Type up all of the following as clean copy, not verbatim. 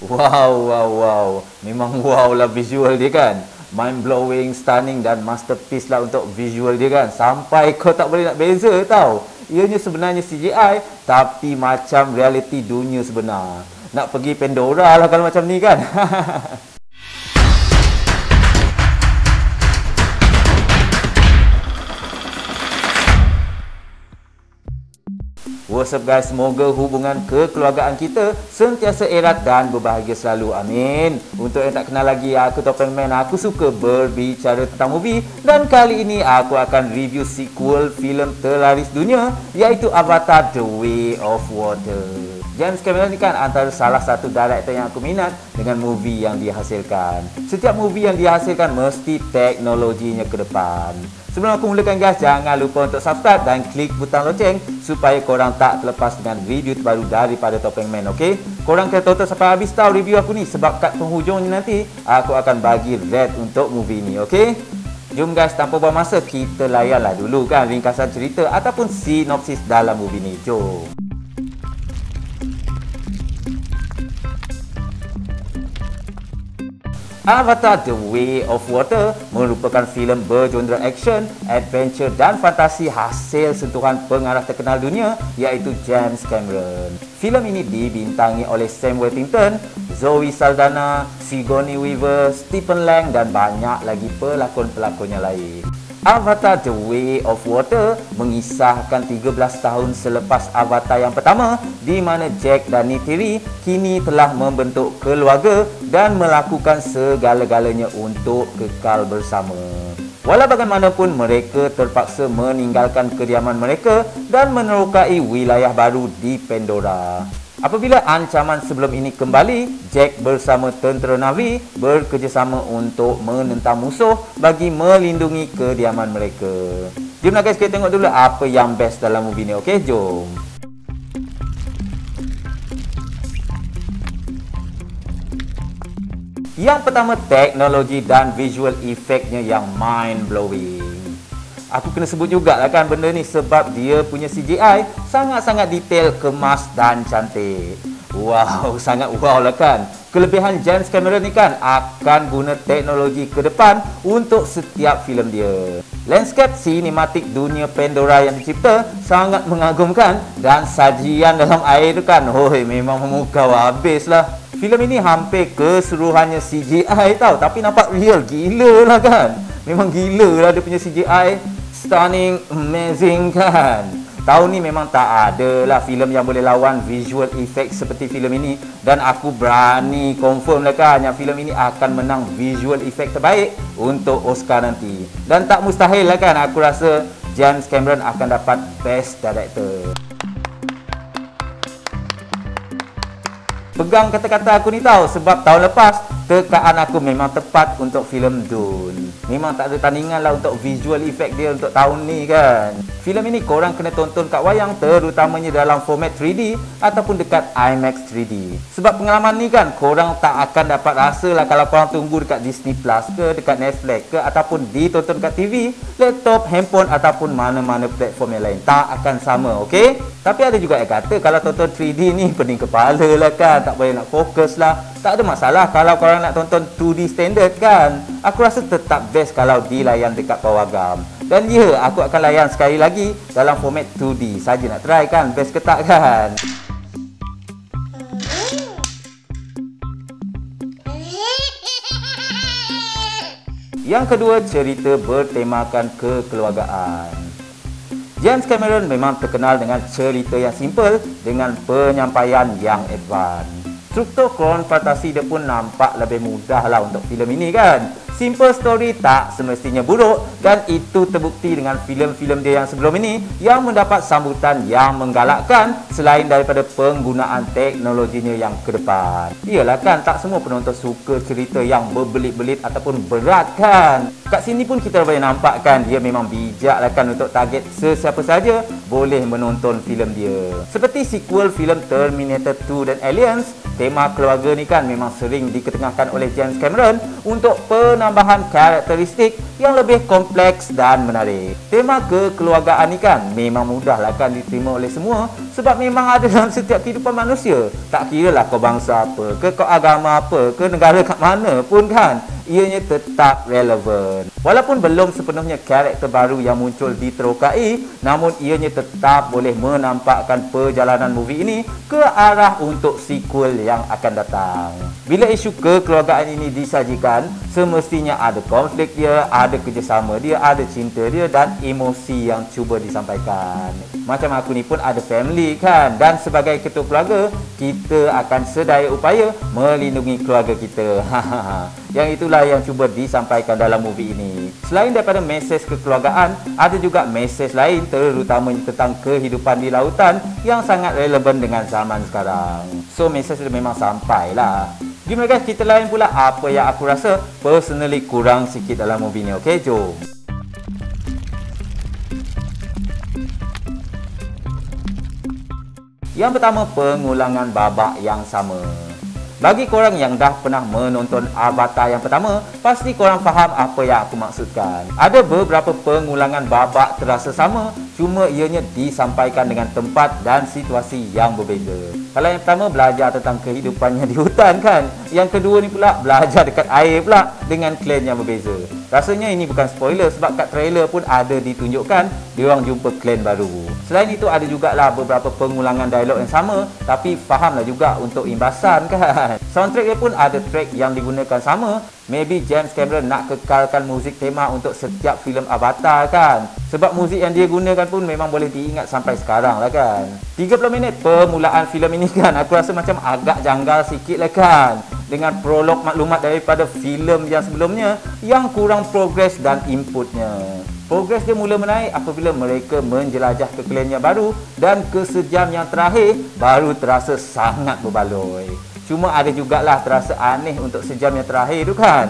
Wow. Memang wow lah visual dia kan. Mind blowing, stunning dan masterpiece lah untuk visual dia kan. Sampai kau tak boleh nak beza tau. Ianya sebenarnya CGI tapi macam reality dunia sebenar. Nak pergi Pandora lah kalau macam ni kan. What's up guys, semoga hubungan kekeluargaan kita sentiasa erat dan berbahagia selalu, amin. Untuk yang tak kenal lagi, aku Topeng Man. Aku suka berbicara tentang movie. Dan kali ini aku akan review sequel filem terlaris dunia, iaitu Avatar The Way of Water. James Cameron ni kan antara salah satu director yang aku minat dengan movie yang dia hasilkan. Setiap movie yang dia hasilkan mesti teknologinya ke depan. Sebelum aku mulakan guys, jangan lupa untuk subscribe dan klik butang loceng supaya korang tak terlepas dengan video terbaru daripada Topeng Man, okey? Korang kena tonton sampai habis tahu review aku ni, sebab kat penghujungnya nanti aku akan bagi rate untuk movie ni, okey? Jom guys, tanpa buang masa, kita layanlah dulu kan ringkasan cerita ataupun sinopsis dalam movie ni. Jom. Avatar The Way of Water merupakan filem bergenre action, adventure dan fantasi hasil sentuhan pengarah terkenal dunia iaitu James Cameron. Filem ini dibintangi oleh Sam Worthington, Zoe Saldana, Sigourney Weaver, Stephen Lang dan banyak lagi pelakon-pelakonnya lain. Avatar The Way of Water mengisahkan 13 tahun selepas Avatar yang pertama, di mana Jack dan Neytiri kini telah membentuk keluarga dan melakukan segala-galanya untuk kekal bersama. Walau bagaimanapun, mereka terpaksa meninggalkan kediaman mereka dan menerokai wilayah baru di Pandora. Apabila ancaman sebelum ini kembali, Jack bersama tentera Na'vi bekerjasama untuk menentang musuh bagi melindungi kediaman mereka. Jomlah guys, kita tengok dulu apa yang best dalam movie ni, okey? Jom. Yang pertama, teknologi dan visual effectnya yang mind-blowing. Aku kena sebut jugalah kan benda ni sebab dia punya CGI sangat-sangat detail, kemas dan cantik. Wow, sangat wow lah kan. Kelebihan James Cameron ni kan akan guna teknologi ke depan untuk setiap filem dia. Landscape sinematik dunia Pandora yang dicipta sangat mengagumkan dan sajian dalam air tu kan, hoi, memang memukau habis lah. Filem ini hampir keseluruhannya CGI tau, tapi nampak real gila lah kan. Memang gila lah dia punya CGI. Stunning, amazing kan. Tahun ni memang tak ada lah filem yang boleh lawan visual effect seperti filem ini. Dan aku berani confirm lah kan yang filem ini akan menang visual effect terbaik untuk Oscar nanti. Dan tak mustahil lah kan, aku rasa James Cameron akan dapat Best Director. Pegang kata-kata aku ni tahu, sebab tahun lepas tekaan aku memang tepat untuk filem Dune. Memang tak ada tandingan lah untuk visual effect dia untuk tahun ni kan. Filem ini korang kena tonton kat wayang, terutamanya dalam format 3D ataupun dekat IMAX 3D. Sebab pengalaman ni kan korang tak akan dapat rasa lah kalau korang tunggu dekat Disney Plus ke, dekat Netflix ke, ataupun ditonton kat TV, laptop, handphone ataupun mana-mana platform yang lain. Tak akan sama, okey? Tapi ada juga yang kata kalau tonton 3D ni pening kepala lah kan, tak boleh nak fokus lah. Tak ada masalah kalau korang nak tonton 2D standard kan. Aku rasa tetap best kalau dilayan dekat pawagam. Dan ya, aku akan layan sekali lagi dalam format 2D saja nak try kan, best ke tak kan. Yang kedua, cerita bertemakan kekeluargaan. James Cameron memang terkenal dengan cerita yang simple dengan penyampaian yang advance. Struktur konfrontasi dia pun nampak lebih mudah lah untuk filem ini kan. Simple story tak semestinya buruk, dan itu terbukti dengan filem-filem dia yang sebelum ini yang mendapat sambutan yang menggalakkan selain daripada penggunaan teknologinya yang ke depan. Iyalah kan, tak semua penonton suka cerita yang berbelit-belit ataupun berat kan. Kat sini pun kita boleh nampak kan dia memang bijak lah kan untuk target sesiapa saja boleh menonton filem dia. Seperti sequel filem Terminator 2 dan Aliens, tema keluarga ni kan memang sering diketengahkan oleh James Cameron untuk penambahan karakteristik yang lebih kompleks dan menarik. Tema kekeluargaan ni kan memang mudahlah kan diterima oleh semua sebab memang ada dalam setiap kehidupan manusia. Tak kira lah kau bangsa apa, kau agama apa, ke negara kat mana pun kan, ianya tetap relevan. Walaupun belum sepenuhnya karakter baru yang muncul diterokai, namun ianya tetap boleh menampakkan perjalanan movie ini ke arah untuk sequel yang akan datang. Bila isu kekeluargaan ini disajikan, semestinya ada konflik dia, ada kerjasama dia, ada cinta dia dan emosi yang cuba disampaikan. Macam aku ni pun ada family kan, dan sebagai ketua keluarga, kita akan sedaya upaya melindungi keluarga kita. Yang itulah yang cuba disampaikan dalam movie ini. Selain daripada mesej kekeluargaan, ada juga mesej lain terutamanya tentang kehidupan di lautan yang sangat relevan dengan zaman sekarang. So mesej itu memang sampai lah. Jom guys, kita lain pula apa yang aku rasa personally kurang sikit dalam movie ni. Okay, jom. Yang pertama, pengulangan babak yang sama. Bagi korang yang dah pernah menonton Avatar yang pertama, pasti korang faham apa yang aku maksudkan. Ada beberapa pengulangan babak terasa sama, cuma ianya disampaikan dengan tempat dan situasi yang berbeza. Kalau yang pertama belajar tentang kehidupannya di hutan kan, yang kedua ni pula belajar dekat air pula dengan klan yang berbeza. Rasanya ini bukan spoiler sebab kat trailer pun ada ditunjukkan diorang jumpa klan baru. Selain itu ada jugalah beberapa pengulangan dialog yang sama, tapi fahamlah juga untuk imbasan kan. Soundtrack dia pun ada track yang digunakan sama. Maybe James Cameron nak kekalkan muzik tema untuk setiap filem Avatar kan. Sebab muzik yang dia gunakan pun memang boleh diingat sampai sekarang lah kan. 30 minit permulaan filem ini kan, aku rasa macam agak janggal sikit lah kan, dengan prolog maklumat daripada filem yang sebelumnya yang kurang progres dan inputnya. Progres dia mula menaik apabila mereka menjelajah ke klan yang baru, dan kesejam yang terakhir baru terasa sangat berbaloi. Cuma ada jugalah terasa aneh untuk sejam yang terakhir tu kan.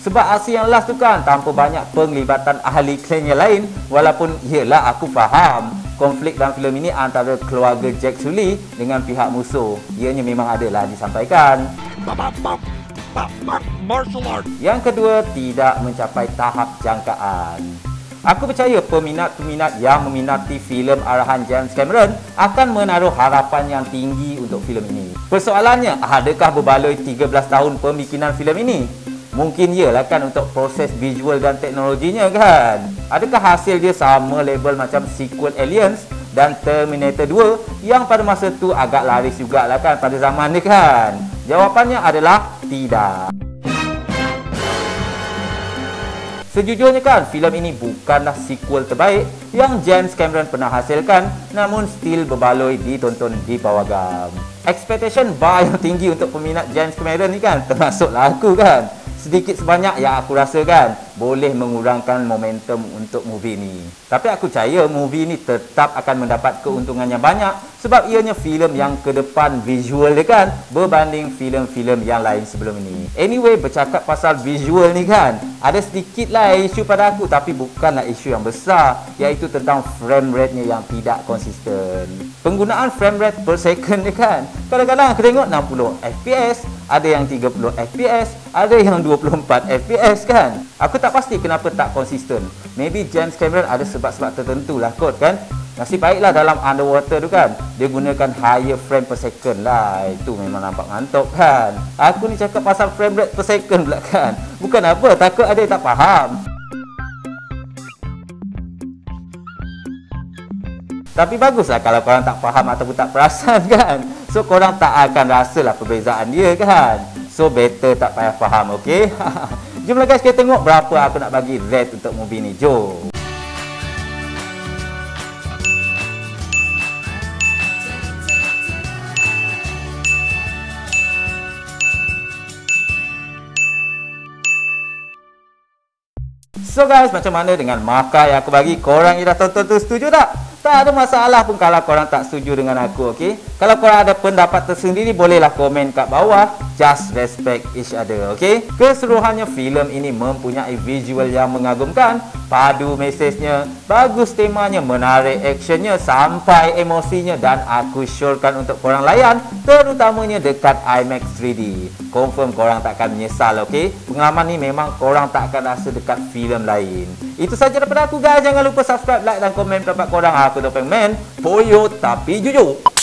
Sebab aksi yang last tu kan tanpa banyak penglibatan ahli klan yang lain. Walaupun iyalah aku faham konflik dalam filem ini antara keluarga Jack Sully dengan pihak musuh. Ianya memang adalah disampaikan. Yang kedua, tidak mencapai tahap jangkaan. Aku percaya peminat-peminat yang meminati filem arahan James Cameron akan menaruh harapan yang tinggi untuk filem ini. Persoalannya, adakah berbaloi 13 tahun pembikinan filem ini? Mungkin iyalah kan untuk proses visual dan teknologinya kan. Adakah hasil dia sama level macam sequel Aliens dan Terminator 2 yang pada masa tu agak laris jugalah kan pada zaman ni kan? Jawapannya adalah tidak. Sejujurnya kan, filem ini bukanlah sequel terbaik yang James Cameron pernah hasilkan, namun still berbaloi ditonton di bawah gam. Expectation bar yang tinggi untuk peminat James Cameron ni kan, termasuklah aku kan. Sedikit sebanyak yang aku rasa kan boleh mengurangkan momentum untuk movie ni. Tapi aku percaya movie ni tetap akan mendapat keuntungan yang banyak sebab ianya filem yang ke depan visual dia kan berbanding filem-filem yang lain sebelum ini. Anyway, bercakap pasal visual ni kan, ada sedikit lah isu pada aku, tapi bukanlah isu yang besar, iaitu tentang frame rate-nya yang tidak konsisten. Penggunaan frame rate per second ni kan, kadang-kadang aku tengok 60 fps, ada yang 30 fps, ada yang 24 fps kan. Aku tak pasti kenapa tak konsisten. Maybe James Cameron ada sebab-sebab tertentu lah kot kan. Nasib baiklah dalam Underwater tu kan, dia gunakan higher frame per second lah. Itu memang nampak ngantuk kan. Aku ni cakap pasal frame rate per second pula kan. Bukan apa, takut ada yang tak faham. Tapi baguslah kalau korang tak faham ataupun tak perasan kan. So korang tak akan rasalah perbezaan dia kan. So better tak payah faham, okay? Jomlah guys, kita tengok berapa aku nak bagi rate untuk movie ni. Jom. So guys, macam mana dengan markah yang aku bagi? Korang yang dah tonton tu setuju tak? Tak ada masalah pun kalau korang tak setuju dengan aku, okey? Kalau korang ada pendapat tersendiri, bolehlah komen kat bawah. Just respect each other, okay? Keseluruhannya, filem ini mempunyai visual yang mengagumkan, padu mesejnya, bagus temanya, menarik actionnya sampai emosinya, dan aku syorkan untuk korang layan, terutamanya dekat IMAX 3D. Confirm korang takkan menyesal, okay? Pengalaman ni memang korang takkan rasa dekat filem lain. Itu saja daripada aku, guys. Jangan lupa subscribe, like dan komen pendapat korang. Aku Topeng Man, poyo tapi jujur.